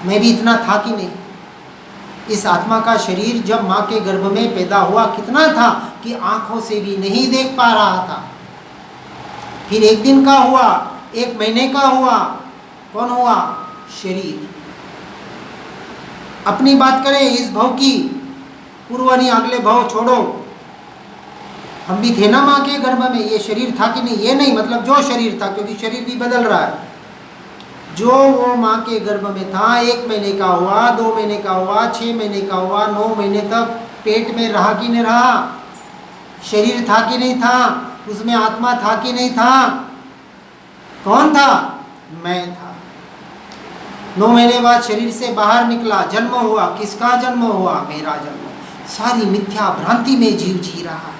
Speaker 1: मैं भी इतना था कि नहीं? इस आत्मा का शरीर जब माँ के गर्भ में पैदा हुआ कितना था कि आंखों से भी नहीं देख पा रहा था। फिर 1 दिन का हुआ, 1 महीने का हुआ, कौन हुआ? शरीर। अपनी बात करें इस भव की, पूर्व नहीं अगले भव छोड़ो, हम भी थे ना माँ के गर्भ में, ये शरीर था कि नहीं? ये नहीं मतलब जो शरीर था, क्योंकि शरीर भी बदल रहा है। जो वो माँ के गर्भ में था, 1 महीने का हुआ, 2 महीने का हुआ, 6 महीने का हुआ, 9 महीने तक पेट में रहा कि नहीं रहा? शरीर था कि नहीं था? उसमें आत्मा था कि नहीं था? कौन था? मैं था। 9 महीने बाद शरीर से बाहर निकला, जन्म हुआ। किसका जन्म हुआ? मेरा जन्म। सारी मिथ्या भ्रांति में जीव जी रहा है,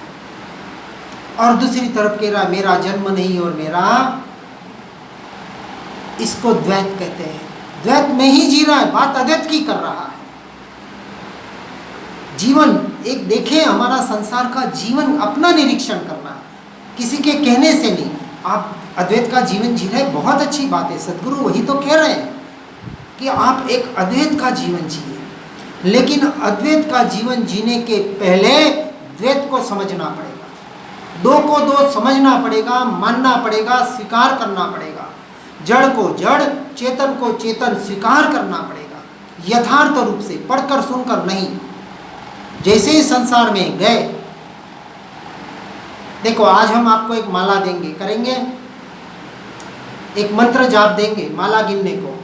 Speaker 1: और दूसरी तरफ कह रहा मेरा जन्म नहीं और मेरा, इसको द्वैत कहते हैं। द्वैत में ही जी रहा है, बात अद्वैत की कर रहा है। जीवन एक देखें, हमारा संसार का जीवन अपना निरीक्षण करना है, किसी के कहने से नहीं। आप अद्वैत का जीवन जी रहे, बहुत अच्छी बात है। सद्गुरु वही तो कह रहे हैं कि आप एक अद्वैत का जीवन जिए, लेकिन अद्वैत का जीवन जीने के पहले द्वैत को समझना पड़ेगा, 2 को 2 समझना पड़ेगा, मानना पड़ेगा, स्वीकार करना पड़ेगा। जड़ को जड़, चेतन को चेतन स्वीकार करना पड़ेगा, यथार्थ रूप से, पढ़कर सुनकर नहीं। जैसे ही संसार में गए, देखो आज हम आपको एक माला देंगे, करेंगे, एक मंत्र जाप देंगे माला गिनने को।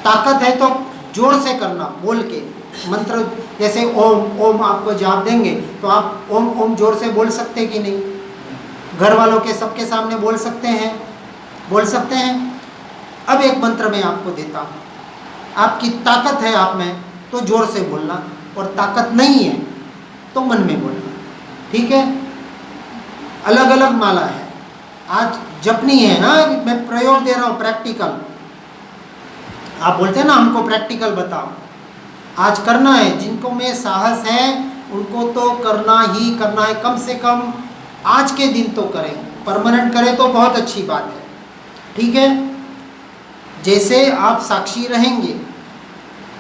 Speaker 1: ताकत है तो जोर से करना, बोल के मंत्र, जैसे ओम ओम आपको जाप देंगे तो आप ओम ओम जोर से बोल सकते कि नहीं? घर वालों के सबके सामने बोल सकते हैं, बोल सकते हैं। अब एक मंत्र मैं आपको देता हूँ, आपकी ताकत है आप में तो जोर से बोलना, और ताकत नहीं है तो मन में बोलना, ठीक है? अलग अलग माला है, आज जपनी है ना, मैं प्रयोग दे रहा हूँ, प्रैक्टिकल। आप बोलते हैं ना हमको प्रैक्टिकल बताओ, आज करना है। जिनको में साहस है उनको तो करना ही करना है, कम से कम आज के दिन तो करें, परमानेंट करें तो बहुत अच्छी बात है, ठीक है? जैसे आप साक्षी रहेंगे,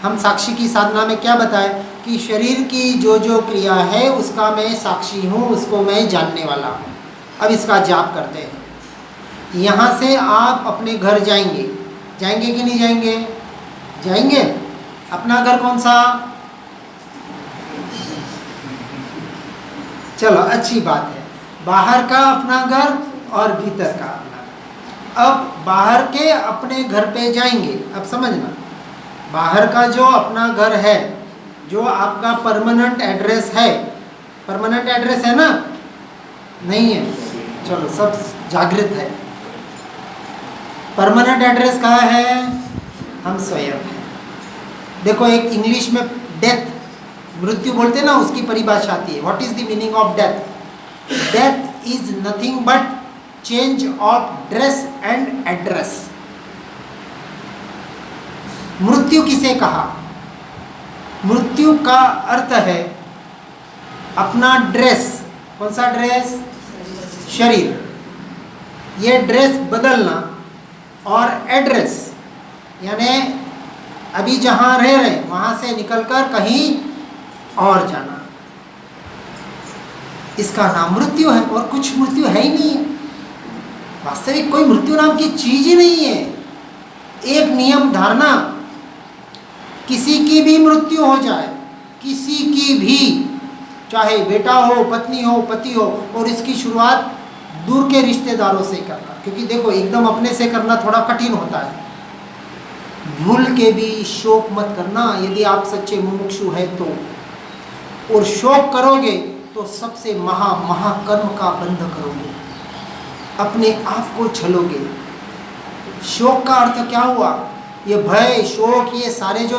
Speaker 1: हम साक्षी की साधना में क्या बताएं कि शरीर की जो जो क्रिया है उसका मैं साक्षी हूँ, उसको मैं जानने वाला हूँ। अब इसका जाप करते हैं। यहाँ से आप अपने घर जाएंगे, जाएंगे कि नहीं जाएंगे? जाएंगे। अपना घर कौन सा? चलो अच्छी बात है, बाहर का अपना घर और भीतर का अपना घर। अब बाहर के अपने घर पे जाएंगे। अब समझना, बाहर का जो अपना घर है, जो आपका परमानेंट एड्रेस है, परमानेंट एड्रेस है ना? नहीं है, चलो सब जागृत है। परमानेंट एड्रेस कहाँ है? हम स्वयं हैं। देखो एक इंग्लिश में डेथ, मृत्यु बोलते ना, उसकी परिभाषा आती है। What is the meaning of death? Death is nothing but change of dress and address. मृत्यु किसे कहा? मृत्यु का अर्थ है अपना ड्रेस। कौन सा ड्रेस? शरीर। ये ड्रेस बदलना, और एड्रेस, यानी अभी जहाँ रह रहे वहाँ से निकलकर कहीं और जाना। इसका नाम मृत्यु है, और कुछ मृत्यु है ही नहीं है। वास्तविक कोई मृत्यु नाम की चीज ही नहीं है। एक नियम धारणा, किसी की भी मृत्यु हो जाए, किसी की भी, चाहे बेटा हो, पत्नी हो, पति हो, और इसकी शुरुआत दूर के रिश्तेदारों से करना, क्योंकि देखो एकदम अपने से करना थोड़ा कठिन होता है। भूल के भी शोक मत करना यदि आप सच्चे मुमुक्षु है तो, और शोक करोगे तो सबसे महाकर्म का बंध करोगे, अपने आप को छलोगे। शोक का अर्थ क्या हुआ? ये भय, शोक, ये सारे जो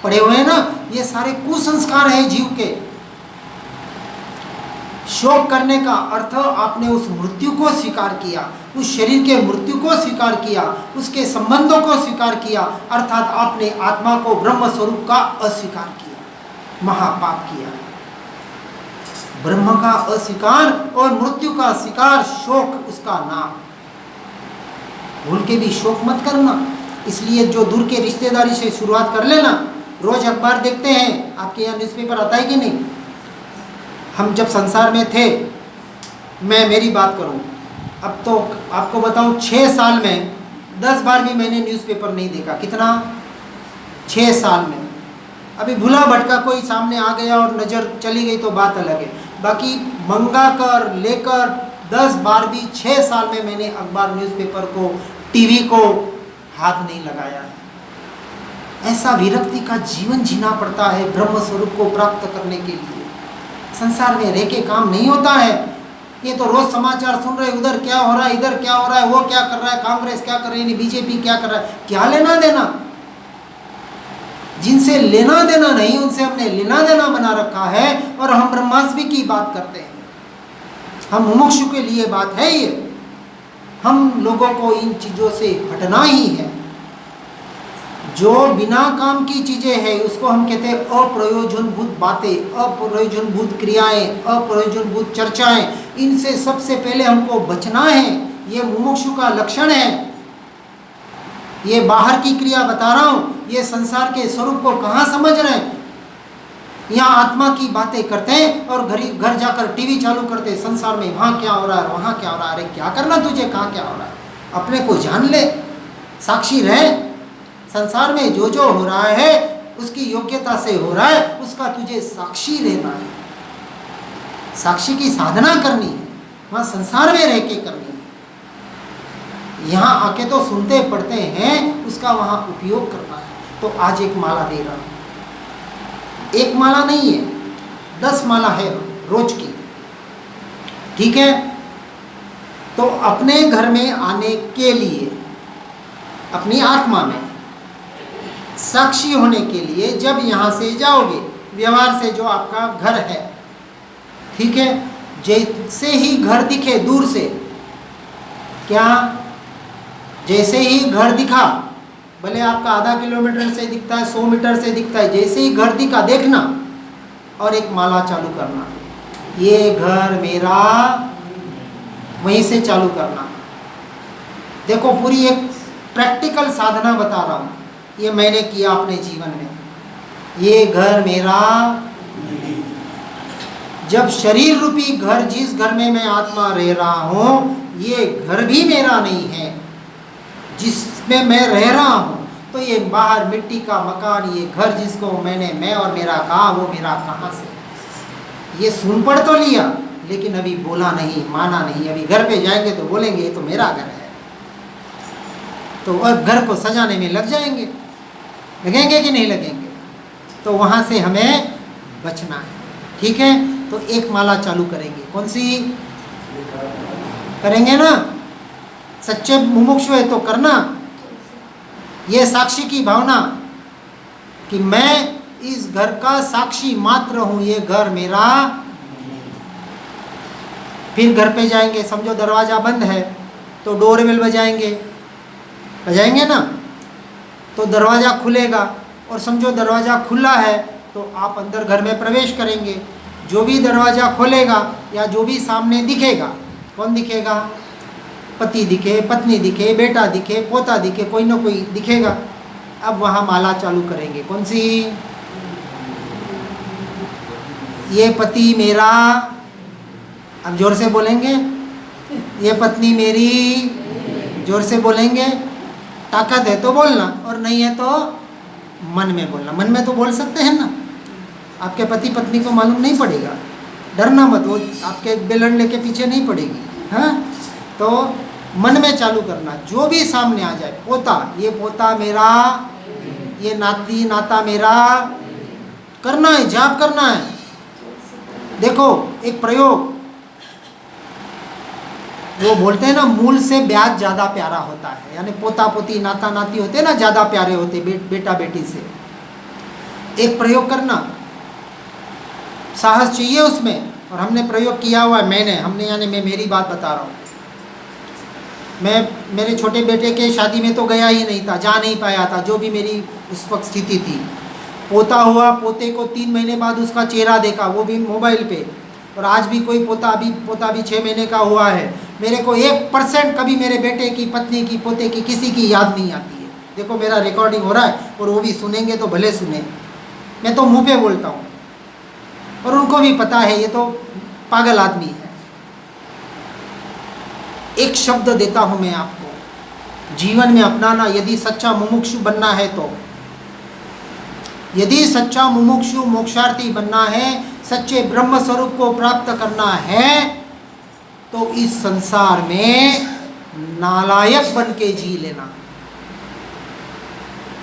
Speaker 1: पड़े हुए हैं ना, ये सारे कुसंस्कार हैं जीव के। शोक करने का अर्थ आपने उस मृत्यु को स्वीकार किया, उस शरीर के मृत्यु को स्वीकार किया, उसके संबंधों को स्वीकार किया, अर्थात आपने आत्मा को ब्रह्म स्वरूप का अस्वीकार किया, महापाप किया। ब्रह्म का अस्वीकार और मृत्यु का स्वीकार, शोक उसका नाम। भूल के भी शोक मत करना। इसलिए जो दूर के रिश्तेदारी से शुरुआत कर लेना। रोज अखबार देखते हैं, आपके यहाँ न्यूज़पेपर आता है कि नहीं? हम जब संसार में थे, मैं मेरी बात करूं, अब तो आपको बताऊं 6 साल में 10 बार भी मैंने न्यूज़पेपर नहीं देखा। कितना? 6 साल में। अभी भूला भटका कोई सामने आ गया और नज़र चली गई तो बात अलग है, बाकी मंगा कर लेकर 10 बार भी 6 साल में मैंने अखबार, न्यूज़पेपर को, टीवी को हाथ नहीं लगाया। ऐसा विरक्ति का जीवन जीना पड़ता है ब्रह्म स्वरूप को प्राप्त करने के लिए। संसार में रह के काम नहीं होता है। ये तो रोज समाचार सुन रहे, उधर क्या हो रहा है, इधर क्या हो रहा है, वो क्या कर रहा है, कांग्रेस क्या कर रही है, बीजेपी क्या कर रहा है, क्या लेना देना? जिनसे लेना देना नहीं, उनसे हमने लेना देना बना रखा है, और हम ब्रह्मास्मि की बात करते हैं। हम मुमुक्षु के लिए बात है ये। हम लोगों को इन चीज़ों से हटना ही है। जो बिना काम की चीज़ें हैं उसको हम कहते हैं अप्रयोजनभूत बातें, अप्रयोजनभूत क्रियाएं, अप्रयोजनभूत चर्चाएं। इनसे सबसे पहले हमको बचना है। ये मुमुक्षु का लक्षण है। ये बाहर की क्रिया बता रहा हूँ, ये संसार के स्वरूप को कहाँ समझ रहे हैं? यहाँ आत्मा की बातें करते हैं और घर जाकर टीवी चालू करते हैं, संसार में वहाँ क्या हो रहा है, वहाँ क्या हो रहा है। अरे क्या करना तुझे, कहाँ क्या हो रहा है? अपने को जान ले, साक्षी रहे। संसार में जो जो हो रहा है उसकी योग्यता से हो रहा है, उसका तुझे साक्षी रहना है। साक्षी की साधना करनी है, वहाँ संसार में रह के करनी है। यहाँ आके तो सुनते पढ़ते हैं, उसका वहाँ उपयोग करना है। तो आज एक माला दे रहा हूँ। एक माला नहीं है, 10 माला है रोज की, ठीक है? तो अपने घर में आने के लिए, अपनी आत्मा में साक्षी होने के लिए जब यहाँ से जाओगे, व्यवहार से जो आपका घर है, ठीक है, जैसे ही घर दिखे दूर से, क्या जैसे ही घर दिखा, भले आपका आधा किलोमीटर से दिखता है, 100 मीटर से दिखता है, जैसे ही घर दिखा देखना और एक माला चालू करना, ये घर मेरा, वहीं से चालू करना। देखो पूरी एक प्रैक्टिकल साधना बता रहा हूँ, ये मैंने किया अपने जीवन में। ये घर मेरा, जब शरीर रूपी घर, जिस घर में मैं आत्मा रह रहा हूँ, ये घर भी मेरा नहीं है जिसमें मैं रह रहा हूँ। तो ये बाहर मिट्टी का मकान, ये घर जिसको मैंने मैं और मेरा कहा, वो मेरा कहाँ से? ये सुन पढ़ तो लिया, लेकिन अभी बोला नहीं, माना नहीं। अभी घर पे जाएंगे तो बोलेंगे ये तो मेरा घर है, तो और घर को सजाने में लग जाएंगे, लगेंगे कि नहीं लगेंगे? तो वहाँ से हमें बचना है, ठीक है? तो एक माला चालू करेंगे। कौन सी करेंगे ना? सच्चे मुमुक्षु है तो करना। ये साक्षी की भावना कि मैं इस घर का साक्षी मात्र हूँ, ये घर मेरा। फिर घर पे जाएंगे, समझो दरवाज़ा बंद है तो डोरबेल बजाएंगे ना, तो दरवाज़ा खुलेगा, और समझो दरवाज़ा खुला है तो आप अंदर घर में प्रवेश करेंगे। जो भी दरवाज़ा खोलेगा या जो भी सामने दिखेगा, कौन दिखेगा? पति दिखे, पत्नी दिखे, बेटा दिखे, पोता दिखे, कोई ना कोई दिखेगा। अब वहाँ माला चालू करेंगे। कौन सी? ये पति मेरा, अब जोर से बोलेंगे, ये पत्नी मेरी, जोर से बोलेंगे। ताकत है तो बोलना, और नहीं है तो मन में बोलना। मन में तो बोल सकते हैं ना, आपके पति पत्नी को मालूम नहीं पड़ेगा, डरना मत, वो आपके बेलन लेके पीछे नहीं पड़ेगी। हाँ, तो मन में चालू करना, जो भी सामने आ जाए। पोता, ये पोता मेरा, ये नाती नाता मेरा, करना है, जाप करना है। देखो एक प्रयोग, वो बोलते हैं ना, मूल से ब्याज ज़्यादा प्यारा होता है, यानी पोता पोती नाता नाती होते हैं ना, ज़्यादा प्यारे होते बेटा बेटी से। एक प्रयोग करना, साहस चाहिए उसमें, और हमने प्रयोग किया हुआ है। हमने यानी मैं मेरी बात बता रहा हूँ। मैं मेरे छोटे बेटे के शादी में तो गया ही नहीं था, जा नहीं पाया था, जो भी मेरी उस वक्त स्थिति थी। पोता हुआ, पोते को 3 महीने बाद उसका चेहरा देखा, वो भी मोबाइल पे। और आज भी कोई पोता भी 6 महीने का हुआ है, मेरे को 1% कभी मेरे बेटे की, पत्नी की, पोते की, किसी की याद नहीं आती है। देखो मेरा रिकॉर्डिंग हो रहा है, और वो भी सुनेंगे तो भले सुने, मैं तो मुँह पे बोलता हूँ, और उनको भी पता है ये तो पागल आदमी है। एक शब्द देता हूँ मैं आपको, जीवन में अपनाना, यदि सच्चा मुमुक्षु बनना है तो, यदि सच्चा मुमुक्षु मोक्षार्थी बनना है, सच्चे ब्रह्म स्वरूप को प्राप्त करना है, तो इस संसार में नालायक बन के जी लेना।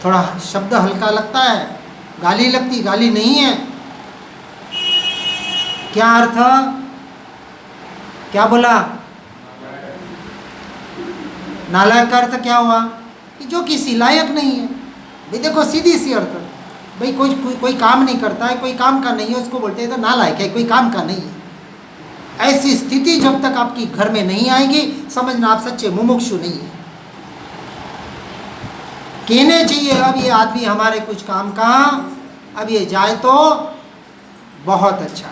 Speaker 1: थोड़ा शब्द हल्का लगता है, गाली लगती, गाली नहीं है। क्या अर्थ, क्या बोला? नालायक का अर्थ क्या हुआ? कि जो किसी लायक नहीं है। भाई देखो सीधी सी अर्थ, भाई कोई काम नहीं करता है, कोई काम का नहीं है, उसको बोलते हैं तो नालायक है, कोई काम का नहीं है। ऐसी स्थिति जब तक आपकी घर में नहीं आएगी, समझना आप सच्चे मुमुक्षु नहीं है। कहने चाहिए अब ये आदमी हमारे कुछ काम का, अब ये जाए तो बहुत अच्छा,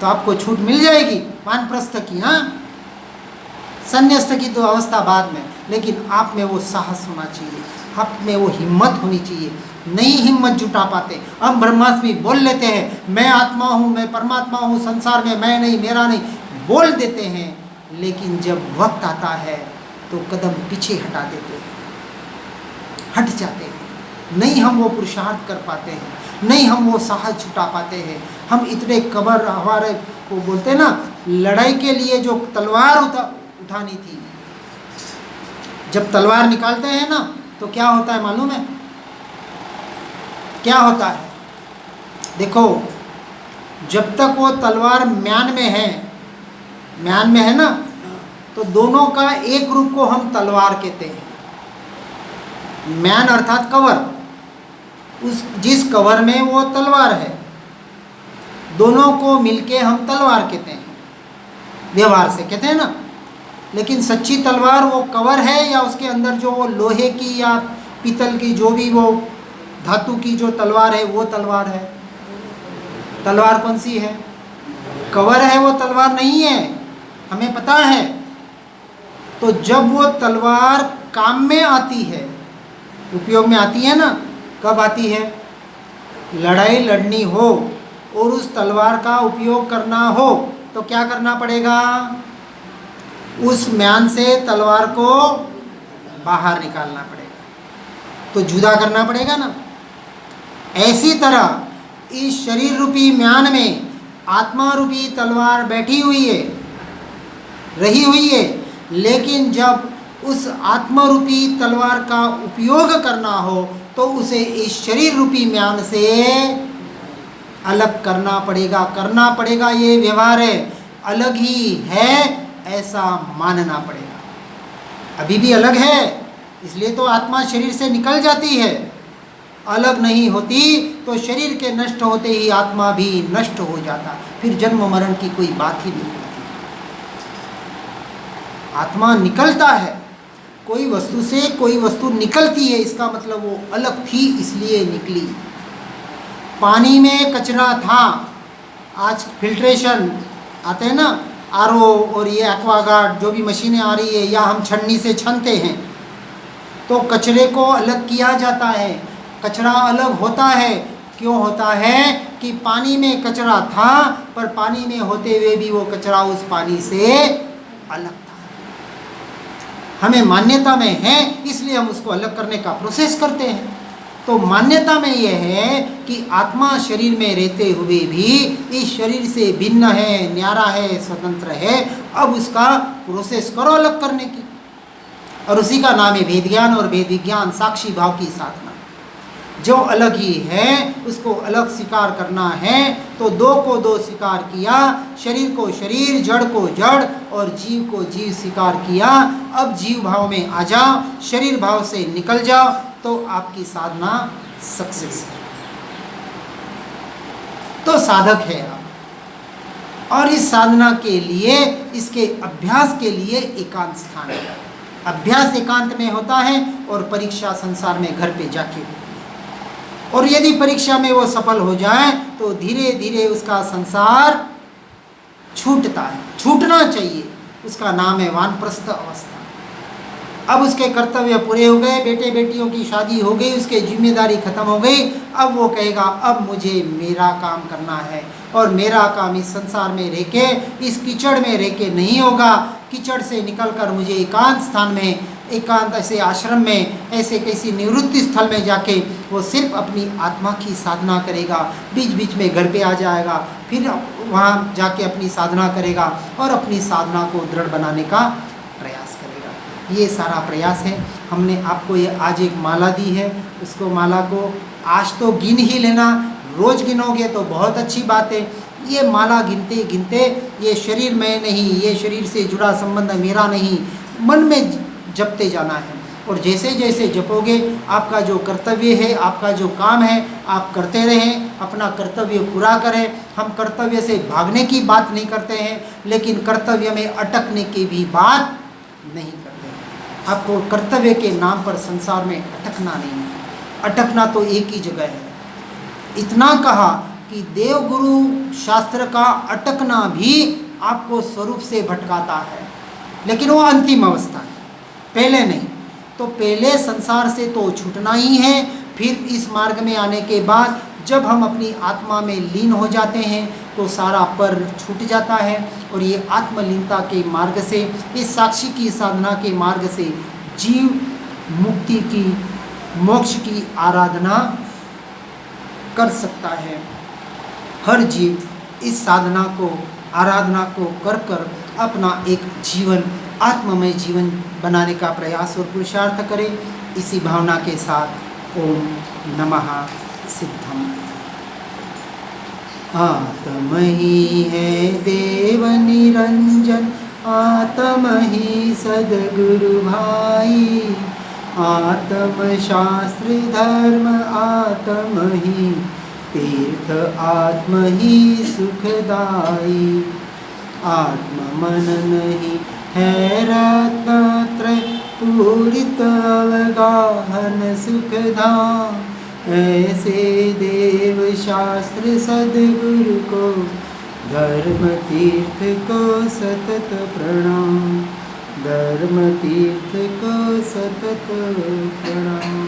Speaker 1: तो आपको छूट मिल जाएगी वानप्रस्थ की। हाँ, संन्यास्त की तो अवस्था बाद में, लेकिन आप में वो साहस होना चाहिए, आप में वो हिम्मत होनी चाहिए। नहीं हिम्मत जुटा पाते, हम ब्रह्मास्मि बोल लेते हैं, मैं आत्मा हूँ, मैं परमात्मा हूँ, संसार में मैं नहीं, मेरा नहीं, बोल देते हैं, लेकिन जब वक्त आता है तो कदम पीछे हटा देते हैं, हट जाते हैं। नहीं हम वो पुरुषार्थ कर पाते हैं, नहीं हम वो साहस जुटा पाते हैं। हम इतने कबर, हमारे को बोलते हैं ना, लड़ाई के लिए जो तलवार उठानी थी, जब तलवार निकालते हैं ना तो क्या होता है मालूम है? क्या होता है? देखो, जब तक वो तलवार म्यान में है ना, तो दोनों का एक रूप को हम तलवार कहते हैं। म्यान अर्थात कवर, उस जिस कवर में वो तलवार है, दोनों को मिलके हम तलवार कहते हैं, व्यवहार से कहते हैं ना। लेकिन सच्ची तलवार वो कवर है, या उसके अंदर जो वो लोहे की या पीतल की, जो भी वो धातु की जो तलवार है, वो तलवार है। तलवार कौन सी है? कवर है, वो तलवार नहीं है, हमें पता है। तो जब वो तलवार काम में आती है, उपयोग में आती है ना, कब आती है? लड़ाई लड़नी हो और उस तलवार का उपयोग करना हो, तो क्या करना पड़ेगा? उस म्यान से तलवार को बाहर निकालना पड़ेगा, तो जुदा करना पड़ेगा ना। ऐसी तरह इस शरीर रूपी म्यान में आत्मा रूपी तलवार बैठी हुई है, रही हुई है, लेकिन जब उस आत्मा रूपी तलवार का उपयोग करना हो तो उसे इस शरीर रूपी म्यान से अलग करना पड़ेगा। ये व्यवहार है, अलग ही है ऐसा मानना पड़ेगा। अभी भी अलग है, इसलिए तो आत्मा शरीर से निकल जाती है। अलग नहीं होती तो शरीर के नष्ट होते ही आत्मा भी नष्ट हो जाता, फिर जन्म मरण की कोई बात ही नहीं होती। आत्मा निकलता है, कोई वस्तु से कोई वस्तु निकलती है, इसका मतलब वो अलग थी इसलिए निकली। पानी में कचरा था, आज फिल्ट्रेशन आते हैं ना, आरओ और ये एक्वागार्ड जो भी मशीनें आ रही है, या हम छन्नी से छनते हैं, तो कचरे को अलग किया जाता है, कचरा अलग होता है। क्यों होता है कि पानी में कचरा था, पर पानी में होते हुए भी वो कचरा उस पानी से अलग था। हमें मान्यता में है, इसलिए हम उसको अलग करने का प्रोसेस करते हैं। तो मान्यता में यह है कि आत्मा शरीर में रहते हुए भी इस शरीर से भिन्न है, न्यारा है, स्वतंत्र है। अब उसका प्रोसेस करो अलग करने की, और उसी का नाम है भेद ज्ञान और भेद विज्ञान, साक्षी भाव की साधना। जो अलग ही है उसको अलग स्वीकार करना है। तो दो को दो स्वीकार किया, शरीर को शरीर, जड़ को जड़ और जीव को जीव स्वीकार किया। अब जीव भाव में आ जाओ, शरीर भाव से निकल जाओ, तो आपकी साधना सक्सेस है। तो साधक है आप। और इस साधना के लिए, इसके अभ्यास के लिए एकांत स्थान है। अभ्यास एकांत में होता है और परीक्षा संसार में घर पे जाके होती है। और यदि परीक्षा में वो सफल हो जाए तो धीरे धीरे उसका संसार छूटता है, छूटना चाहिए। उसका नाम है वानप्रस्थ अवस्था। अब उसके कर्तव्य पूरे हो गए, बेटे बेटियों की शादी हो गई, उसके जिम्मेदारी खत्म हो गई। अब वो कहेगा अब मुझे मेरा काम करना है, और मेरा काम इस संसार में रह के, इस कीचड़ में रह के नहीं होगा। कीचड़ से निकलकर मुझे एकांत स्थान में, एकांत ऐसे आश्रम में, ऐसे किसी निवृत्ति स्थल में जाके वो सिर्फ अपनी आत्मा की साधना करेगा। बीच बीच में घर पे आ जाएगा, फिर वहाँ जाके अपनी साधना करेगा और अपनी साधना को दृढ़ बनाने का प्रयास करेगा। ये सारा प्रयास है। हमने आपको ये आज एक माला दी है, उसको माला को आज तो गिन ही लेना, रोज़ गिनोगे तो बहुत अच्छी बात है। ये माला गिनते गिनते ये शरीर में नहीं, ये शरीर से जुड़ा संबंध मेरा नहीं, मन में जपते जाना है। और जैसे जैसे जपोगे आपका जो कर्तव्य है, आपका जो काम है, आप करते रहें, अपना कर्तव्य पूरा करें। हम कर्तव्य से भागने की बात नहीं करते हैं, लेकिन कर्तव्य में अटकने की भी बात नहीं करते हैं। आपको कर्तव्य के नाम पर संसार में अटकना नहीं है। अटकना तो एक ही जगह है। इतना कहा कि देवगुरु शास्त्र का अटकना भी आपको स्वरूप से भटकाता है, लेकिन वो अंतिम अवस्था है, पहले नहीं। तो पहले संसार से तो छूटना ही है, फिर इस मार्ग में आने के बाद जब हम अपनी आत्मा में लीन हो जाते हैं तो सारा पर छूट जाता है। और ये आत्मलीनता के मार्ग से, इस साक्षी की साधना के मार्ग से जीव मुक्ति की, मोक्ष की आराधना कर सकता है। हर जीव इस साधना को, आराधना को कर कर अपना एक जीवन, आत्ममय जीवन बनाने का प्रयास और पुरुषार्थ करे। इसी भावना के साथ ओम नमः सिद्धम। आत्म ही है देव निरंजन, आत्म ही सद्गुरु भाई। आत्म शास्त्र धर्म आत्म ही तीर्थ, आत्म ही सुखदाई। आत्म मन नहीं है रत्नत्रय, पूरित अवगाहन सुखधाम। ऐसे देव शास्त्र सद्गुरु को, धर्म तीर्थ को सतत प्रणाम। धर्म तीर्थ को सतत प्रणाम।